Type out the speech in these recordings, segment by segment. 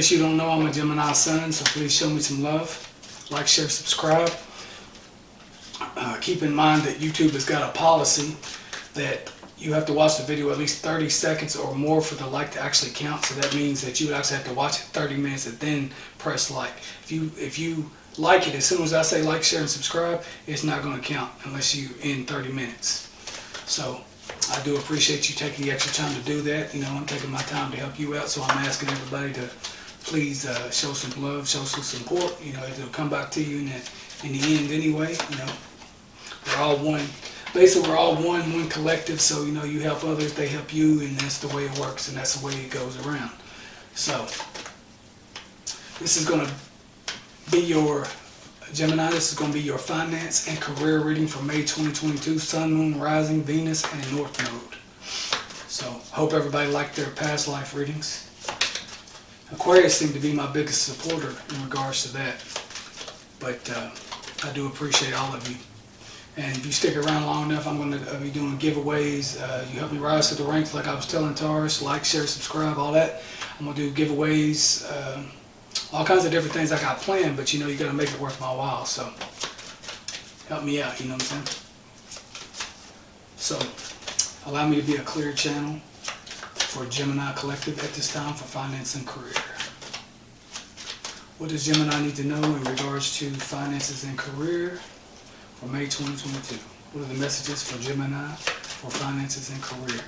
case you don't know, I'm a Gemini sun, so please show me some love. Like, share, subscribe. Keep in mind that YouTube has got a policy that you have to watch the video at least 30 seconds or more for the like to actually count. So that means that you would actually have to watch it 30 minutes and then press like. If you like it, as soon as I say like, share, and subscribe, it's not going to count unless you in 30 minutes. So I do appreciate you taking the extra time to do that. You know, I'm taking my time to help you out, so I'm asking everybody to please show some love, show some support. You know, it'll come back to you in the end anyway. You know, we're all one. Basically, we're all one collective. So you know, you help others, they help you, and that's the way it works, and that's the way it goes around. So this is going to be your Gemini. This is going to be your finance and career reading for May 2022, Sun, Moon, Rising, Venus, and North Node. So hope everybody liked their past life readings. Aquarius seemed to be my biggest supporter in regards to that, but I do appreciate all of you. And if you stick around long enough, I'm going to be doing giveaways. You help me rise to the ranks, like I was telling Taurus. Like, share, subscribe, all that. I'm going to do giveaways, all kinds of different things I got planned, but you know, you got to make it worth my while. So help me out, you know what I'm saying? So allow me to be a clear channel for Gemini Collective at this time for finance and career. What does Gemini need to know in regards to finances and career for May 2022? What are the messages for Gemini for finances and career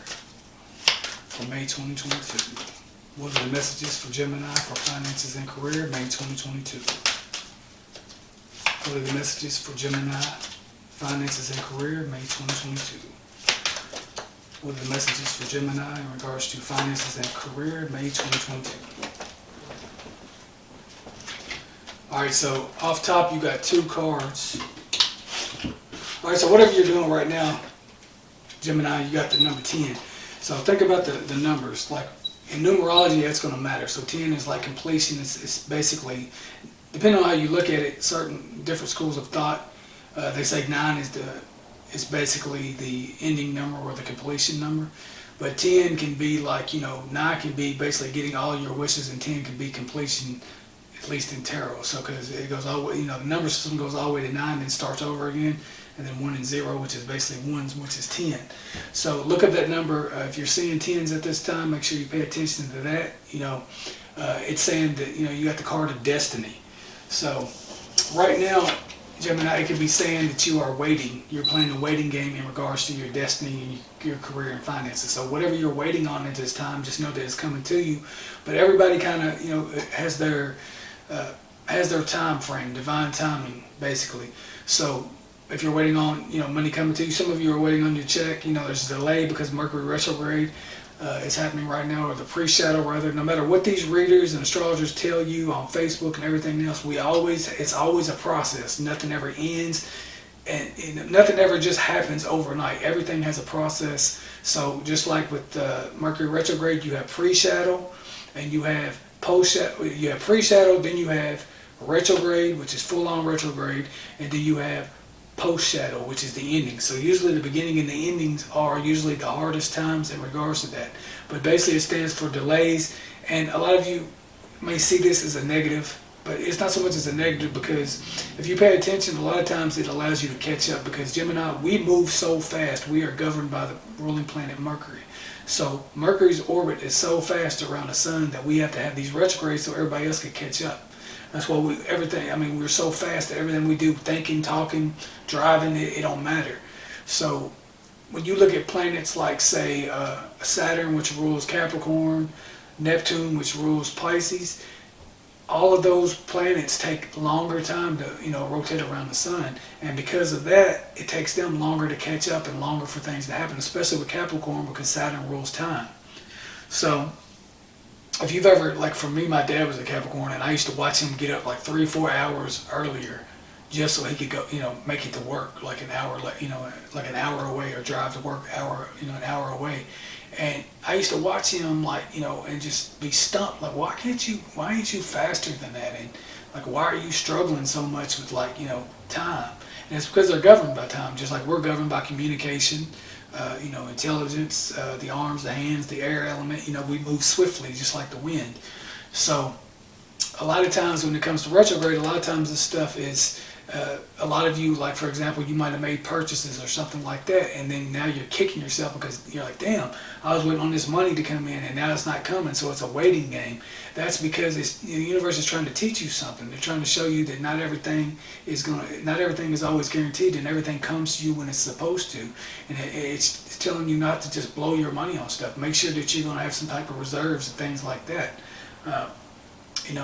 for May 2022? What are the messages for Gemini for finances and career May 2022? What are the messages for Gemini finances and career May 2022? What are the messages for Gemini in regards to finances and career May 2022? Alright, so off top you got two cards. Alright, so whatever you're doing right now, Gemini, you got the number 10. So think about the numbers. Like in numerology, that's going to matter. So 10 is like completion. It's basically, depending on how you look at it, certain different schools of thought, they say 9 is basically the ending number or the completion number. But 10 can be like, you know, 9 can be basically getting all your wishes, and 10 can be completion, at least in tarot. So because it goes all the way, you know, the number system goes all the way to 9, then starts over again, and then 1 and 0, which is basically 1s, which is 10. So look at that number. If you're seeing 10s at this time, make sure you pay attention to that. You know, it's saying that, you know, you got the card of destiny. So right now, Gemini, it could be saying that you are waiting. You're playing a waiting game in regards to your destiny and your career and finances. So whatever you're waiting on at this time, just know that it's coming to you. But everybody kind of, you know, has their time frame, divine timing, basically. So if you're waiting on, you know, money coming to you, some of you are waiting on your check. You know, there's a delay because Mercury retrograde is happening right now, or the pre-shadow rather. No matter what these readers and astrologers tell you on Facebook and everything else, it's always a process. Nothing ever ends, and nothing ever just happens overnight. Everything has a process. So just like with Mercury retrograde, you have pre-shadow and you have post-shadow. You have pre-shadow, then you have retrograde, which is full-on retrograde, and then you have post-shadow, which is the ending. So usually the beginning and the endings are usually the hardest times in regards to that. But basically it stands for delays, and a lot of you may see this as a negative, but it's not so much as a negative, because if you pay attention, a lot of times it allows you to catch up, because Gemini, we move so fast. We are governed by the ruling planet Mercury. So Mercury's orbit is so fast around the sun that we have to have these retrogrades so everybody else can catch up. That's why we're so fast that everything we do, thinking, talking, driving, it don't matter. So when you look at planets like, say, Saturn, which rules Capricorn, Neptune, which rules Pisces, all of those planets take longer time to, you know, rotate around the sun. And because of that, it takes them longer to catch up and longer for things to happen, especially with Capricorn, because Saturn rules time. So if you've ever, like for me, my dad was a Capricorn, and I used to watch him get up like 3 or 4 hours earlier just so he could go, you know, make it to work like an hour, like an hour away, or drive to work an hour away. And I used to watch him, like, you know, and just be stumped, like, why ain't you faster than that? And like, why are you struggling so much with, like, you know, time? And it's because they're governed by time, just like we're governed by communication, you know, intelligence, the arms, the hands, the air element. You know, we move swiftly just like the wind. So a lot of times when it comes to retrograde, a lot of times this stuff is, a lot of you, like for example, you might have made purchases or something like that, and then now you're kicking yourself because you're like, damn, I was waiting on this money to come in and now it's not coming, so it's a waiting game. That's because the universe is trying to teach you something. They're trying to show you that not everything is always guaranteed, and everything comes to you when it's supposed to. And it's telling you not to just blow your money on stuff. Make sure that you're going to have some type of reserves and things like that.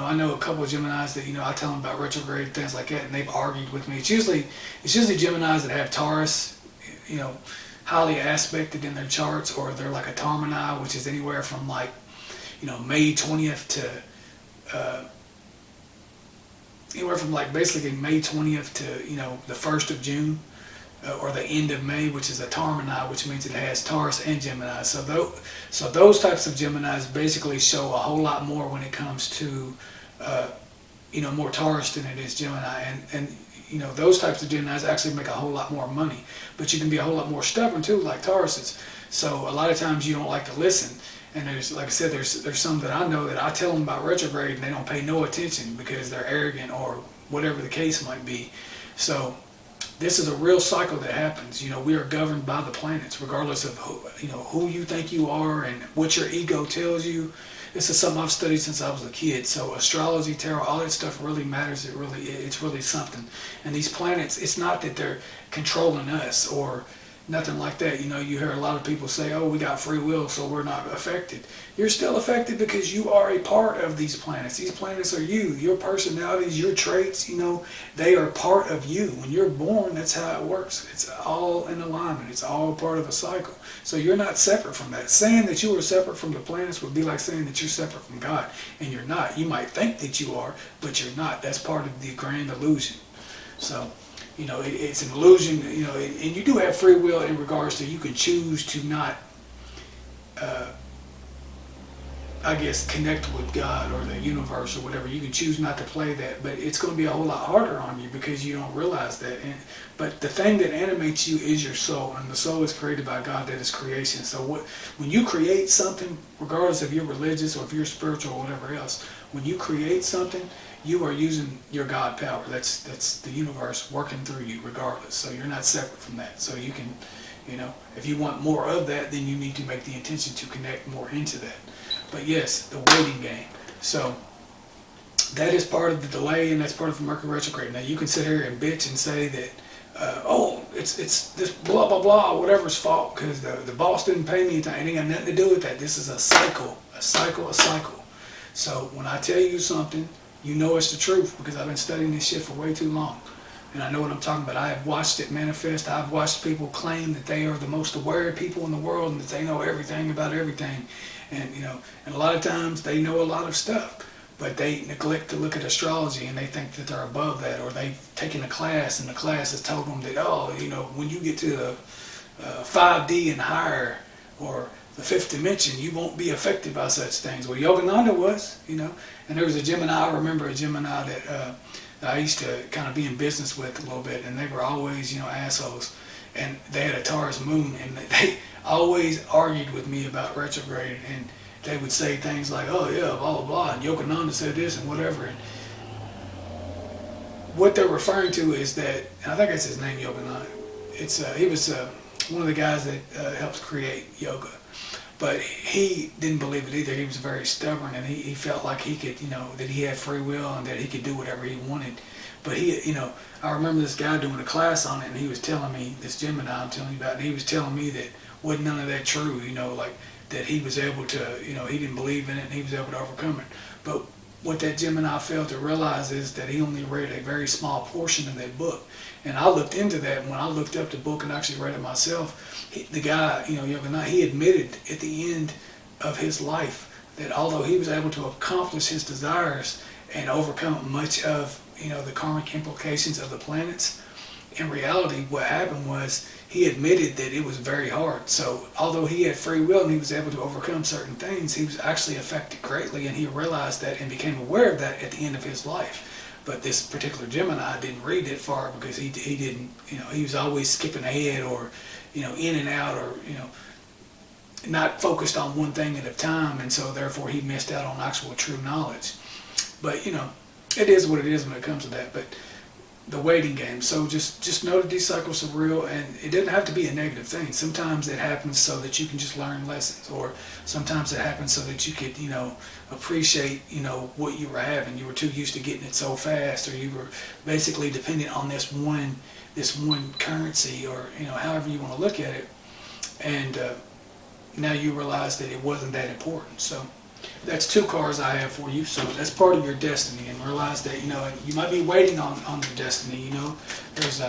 I know a couple of Geminis that, I tell them about retrograde, things like that, and they've argued with me. It's usually Geminis that have Taurus, highly aspected in their charts, or they're like a Tarmani, which is anywhere from like, May 20th to, anywhere from like basically May 20th to, the 1st of June, or the end of May, which is a Tarmani, which means it has Taurus and Gemini. So those types of Geminis basically show a whole lot more when it comes to, more Taurus than it is Gemini. And those types of Geminis actually make a whole lot more money. But you can be a whole lot more stubborn too, like Tauruses. So a lot of times you don't like to listen. And there's, like I said, there's some that I know that I tell them about retrograde and they don't pay no attention because they're arrogant or whatever the case might be. So this is a real cycle that happens. We are governed by the planets, regardless of who you think you are and what your ego tells you. This is something I've studied since I was a kid. So astrology, tarot, all that stuff really matters. It's really something. And these planets, it's not that they're controlling us or nothing like that. You hear a lot of people say, oh, we got free will, so we're not affected. You're still affected because you are a part of these planets. These planets are you. Your personalities, your traits, they are part of you. When you're born, that's how it works. It's all in alignment. It's all part of a cycle. So you're not separate from that. Saying that you are separate from the planets would be like saying that you're separate from God, and you're not. You might think that you are, but you're not. That's part of the grand illusion. So it's an illusion, and you do have free will in regards to you can choose to not, connect with God or the universe or whatever. You can choose not to play that, but it's going to be a whole lot harder on you because you don't realize that. But the thing that animates you is your soul, and the soul is created by God. That is creation. So when you create something, regardless if you're religious or if you're spiritual or whatever else, when you create something, you are using your God power. That's the universe working through you regardless. So you're not separate from that. So you can, if you want more of that, then you need to make the intention to connect more into that. But yes, the waiting game. So that is part of the delay, and that's part of the Mercury retrograde. Now you can sit here and bitch and say that, it's this blah, blah, blah, whatever's fault because the boss didn't pay me anything. It ain't got nothing to do with that. This is a cycle. So when I tell you something, you know it's the truth because I've been studying this shit for way too long. And I know what I'm talking about. I have watched it manifest. I've watched people claim that they are the most aware people in the world and that they know everything about everything. And, and a lot of times they know a lot of stuff, but they neglect to look at astrology and they think that they're above that, or they've taken a class and the class has told them that, when you get to the 5D and higher, or the fifth dimension, you won't be affected by such things. Well, Yogananda was, and there was a Gemini. I remember a Gemini that I used to kind of be in business with a little bit, and they were always, assholes. And they had a Taurus moon, and they always argued with me about retrograde, and they would say things like, oh yeah, blah, blah, blah, and Yogananda said this and whatever. And what they're referring to is that, and I think that's his name, Yogananda. He was one of the guys that helped create yoga. But he didn't believe it either. He was very stubborn, and he felt like he could, that he had free will and that he could do whatever he wanted. But I remember this guy doing a class on it, and he was telling me, this Gemini I'm telling you about, and he was telling me that wasn't none of that true, like that he was able to, he didn't believe in it and he was able to overcome it. But what that Gemini failed to realize is that he only read a very small portion of that book. And I looked into that, and when I looked up the book and actually read it myself, the guy, he admitted at the end of his life that although he was able to accomplish his desires and overcome much of, the karmic implications of the planets, in reality what happened was he admitted that it was very hard. So although he had free will and he was able to overcome certain things, he was actually affected greatly, and he realized that and became aware of that at the end of his life. But this particular Gemini didn't read that far because he didn't, he was always skipping ahead or, in and out, or, not focused on one thing at a time, and so therefore he missed out on actual true knowledge. But, you know, it is what it is when it comes to that. But the waiting game. So just know that these cycles are real, and it doesn't have to be a negative thing. Sometimes it happens so that you can just learn lessons, or sometimes it happens so that you could, you know, appreciate, you know, what you were having. You were too used to getting it so fast, or you were basically dependent on this one currency, or, you know, however you want to look at it. And now you realize that it wasn't that important. So that's 2 cards I have for you. So that's part of your destiny, and realize that, you know, you might be waiting on your destiny. You know, there's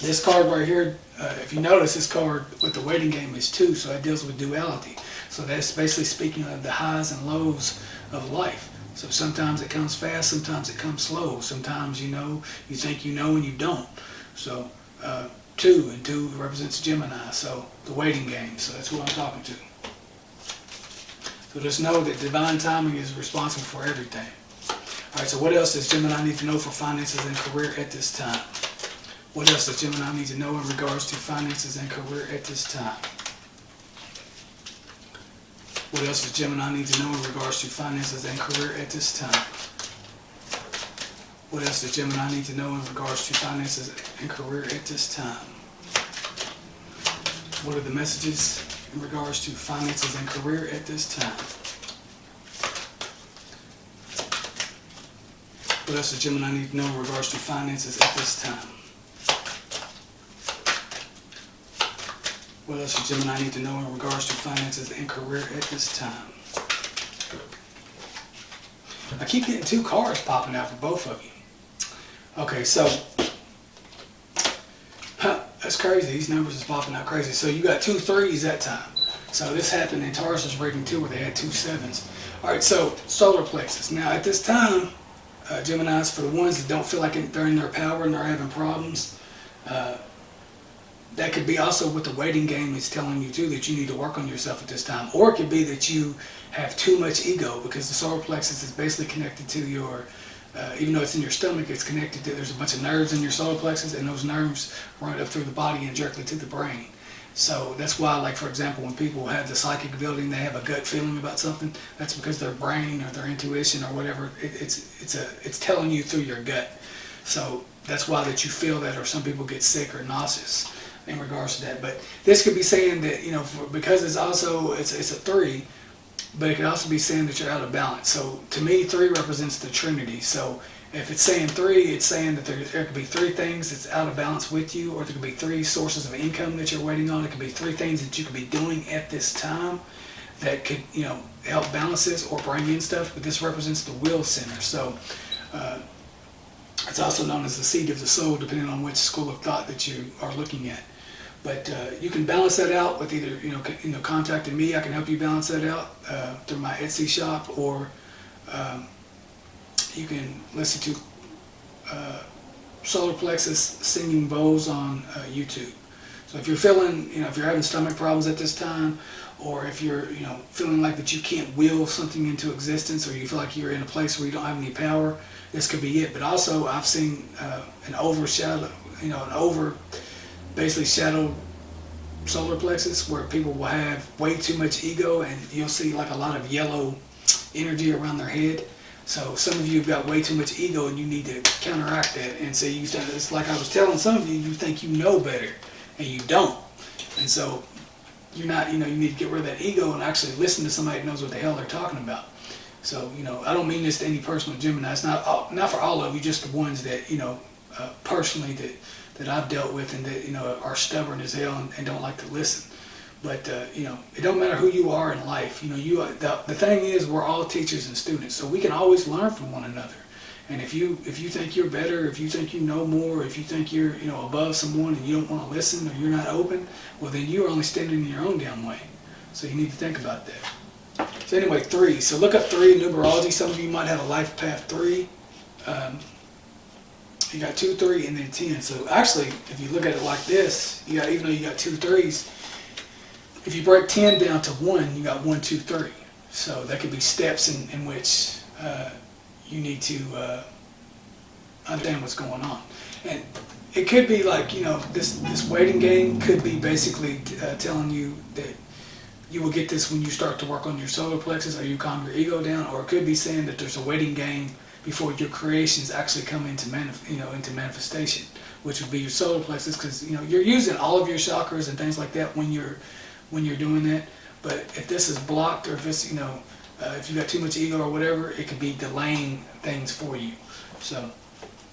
this card right here. If you notice, this card with the waiting game is 2, so that deals with duality. So that's basically speaking of the highs and lows of life. So sometimes it comes fast, sometimes it comes slow. Sometimes, you know, you think you know and you don't. So 2, and 2 represents Gemini. So the waiting game. So that's who I'm talking to. So just know that divine timing is responsible for everything. All right, so what else does Gemini need to know for finances and career at this time? What else does Gemini need to know in regards to finances and career at this time? What else does Gemini need to know in regards to finances and career at this time? What else does Gemini need to know in regards to finances and career at this time? What are the messages in regards to finances and career at this time? What else does Gemini need to know in regards to finances at this time? What else does Gemini need to know in regards to finances and career at this time? I keep getting 2 cards popping out for both of you. Okay, so that's crazy. These numbers is popping out crazy. So you got 2 3s that time. So this happened in Taurus's reading too, where they had 2 7s. All right, so solar plexus. Now at this time, Geminis, for the ones that don't feel like they're in their power and they're having problems, that could be also what the waiting game is telling you too, that you need to work on yourself at this time. Or it could be that you have too much ego, because the solar plexus is basically connected to your, even though it's in your stomach, it's connected to, there's a bunch of nerves in your solar plexus, and those nerves run up through the body and directly to the brain. So that's why, like, for example, when people have the psychic ability and they have a gut feeling about something, that's because their brain or their intuition or whatever, it's telling you through your gut. So that's why that you feel that, or some people get sick or nauseous in regards to that. But this could be saying that, you know, because it's also, it's a 3, but it could also be saying that you're out of balance. So to me, 3 represents the Trinity. So if it's saying 3, it's saying that there could be 3 things that's out of balance with you, or there could be 3 sources of income that you're waiting on. It could be 3 things that you could be doing at this time that could, you know, help balance this or bring in stuff. But this represents the will center. So it's also known as the seat of the soul, depending on which school of thought that you are looking at. But you can balance that out with either, you know, contacting me. I can help you balance that out through my Etsy shop, or you can listen to solar plexus singing bowls on YouTube. So if you're feeling, you know, if you're having stomach problems at this time, or if you're, you know, feeling like that you can't will something into existence, or you feel like you're in a place where you don't have any power, this could be it. But also, I've seen an overshadow, you know, basically shadowed solar plexus, where people will have way too much ego, and you'll see like a lot of yellow energy around their head. So some of you have got way too much ego, and you need to counteract that. And so it's like I was telling some of you, you think you know better, and you don't. And so you're not, you know, you need to get rid of that ego and actually listen to somebody that knows what the hell they're talking about. So, you know, I don't mean this to any personal Gemini. It's not for all of you, just the ones that, you know, personally that I've dealt with, and that, you know, are stubborn as hell and don't like to listen. But you know, it don't matter who you are in life. You know, the thing is, we're all teachers and students, so we can always learn from one another. And if you think you're better, if you think you know more, if you think you're, you know, above someone and you don't want to listen, or you're not open, well, then you're only standing in your own damn way. So you need to think about that. So anyway, 3. So look up 3 in numerology. Some of you might have a life path 3. You got 2, 3, and then 10. So actually, if you look at it like this, you got, even though you got 2 3s, if you break 10 down to 1, you got 1, 2, 3. So that could be steps in which you need to understand what's going on. And it could be like, you know, this waiting game could be basically telling you that you will get this when you start to work on your solar plexus, or you calm your ego down, or it could be saying that there's a waiting game before your creations actually come into into manifestation, which would be your solar plexus, because you're using all of your chakras and things like that when you're doing that. But if this is blocked, or if it's if you got too much ego or whatever, it could be delaying things for you. So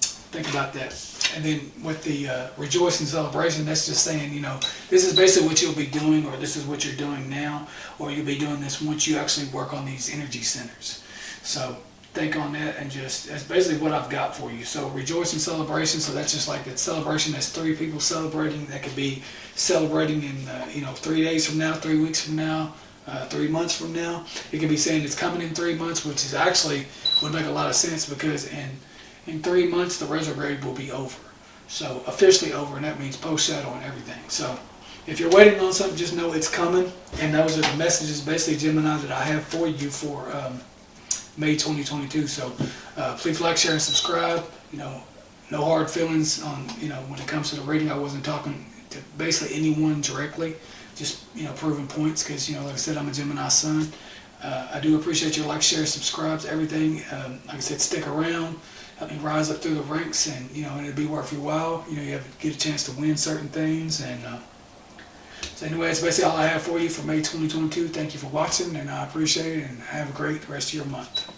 think about that. And then with the rejoice and celebration, that's just saying, this is basically what you'll be doing, or this is what you're doing now, or you'll be doing this once you actually work on these energy centers. So think on that, and that's basically what I've got for you. So rejoice and celebration, so that's just like that celebration, that's 3 people celebrating. That could be celebrating in 3 days from now, 3 weeks from now, 3 months from now. It could be saying it's coming in 3 months, which is actually would make a lot of sense, because in 3 months the retrograde will be over. So officially over, and that means post shadow and everything. So if you're waiting on something, just know it's coming. And those are the messages, basically, Gemini, that I have for you for May 2022. So please like, share, and subscribe. No hard feelings on when it comes to the reading. I wasn't talking to basically anyone directly, just proving points, because like I said, I'm a Gemini sun. I do appreciate your like, share, subscribe to everything. Like I said, stick around, help me rise up through the ranks, and it'll be worth your while. You get a chance to win certain things. And so anyway, that's basically all I have for you for May 2022. Thank you for watching, and I appreciate it, and have a great rest of your month.